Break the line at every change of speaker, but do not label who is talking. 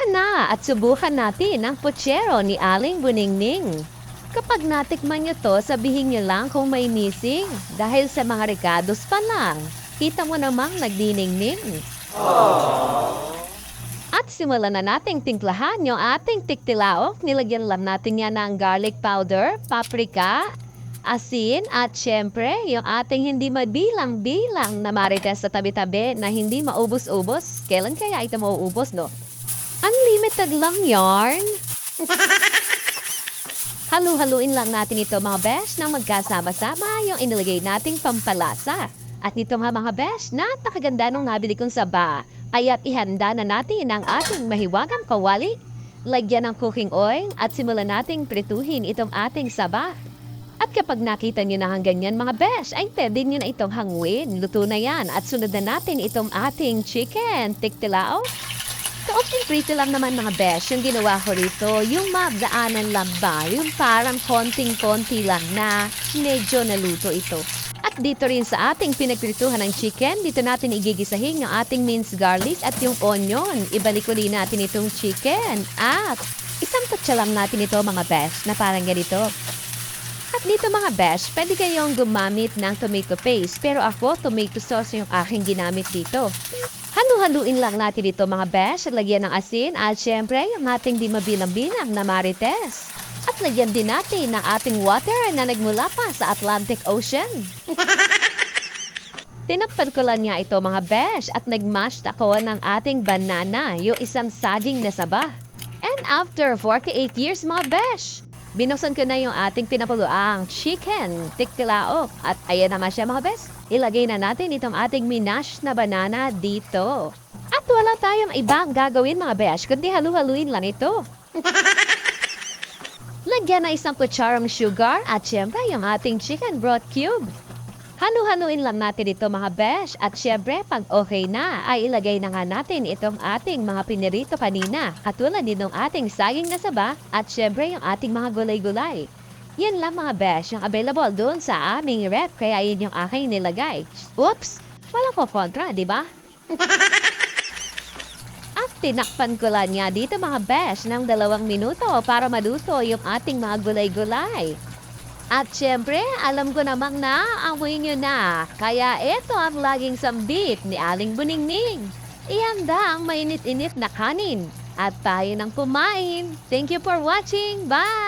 na at subukan natin ang putsero ni Aling Buningning. Kapag natikman nyo to, sabihin nyo lang kung may missing. Dahil sa mga recados pa lang, kita mo namang nagdiningning. At simulan na nating timplahan yung ating tiktilaok. Nilagyan lang natin yan ng garlic powder, paprika, asin, at syempre, yung ating hindi mabilang-bilang na marites sa tabi-tabi na hindi maubos-ubos. Kailan kaya ito mauubos, no? Unlimited lang yarn. Halu-haluin lang natin ito mga besh nang magkasama-sama yung inilagay nating pampalasa. At nito mga besh, napakaganda nung nabili kong saba. Aya't ihanda na natin ang ating mahiwagang kawali. Lagyan ng cooking oil at simulan nating prituhin itong ating saba. At kapag nakita nyo na hanggang yan mga besh, ay pwede nyo na itong hanguin. Luto na yan at sunod na natin itong ating chicken tiktilao. Kaunting prito lang naman mga besh, yung ginawa ko rito, yung mabdaanan lang ba, yung parang konting-konti lang na medyo naluto ito. At dito rin sa ating pinagprituhan ng chicken, dito natin igigisahin yung ating minced garlic at yung onion. Ibalik ulit natin itong chicken at isang kutsa lang natin ito mga besh na parang ganito. At dito mga besh, pwede kayong gumamit ng tomato paste pero ako tomato sauce yung aking ginamit dito. Halu-haluin lang natin ito mga besh, lagyan ng asin at syempre yung ating di mabilang-bilang na marites. At lagyan din natin ng ating water na nagmula pa sa Atlantic Ocean. Tinapad ko lang niya ito mga besh at nagmash ako ng ating banana, yung isang saging na saba. And after 48 years mga besh, binuksan ko na yung ating pinapuluang chicken tiktilao. At ayan naman siya mga besh. Ilagay na natin itong ating minash na banana dito. At wala tayong ibang gagawin mga besh, kundi halu-haluin lang ito. Lagyan na isang kutsarang sugar at syempre yung ating chicken broth cube. Halu-haluin lang natin ito mga besh at syempre pag okay na ay ilagay na nga natin itong ating mga pinirito kanina. Katulad din ng ating saging na saba at syempre yung ating mga gulay-gulay. Yan lang mga besh yung available doon sa aming rep kaya yun yung aking nilagay. Oops! Walang ko kontra, di ba? At tinakpan ko lang niya dito mga besh ng 2 minuto para maluto yung ating mga gulay-gulay. At syempre, alam ko namang naamoy nyo na. Kaya ito ang laging sambit ni Aling Buningning. Ihanda ang mainit-init na kanin. At tayo nang kumain. Thank you for watching. Bye!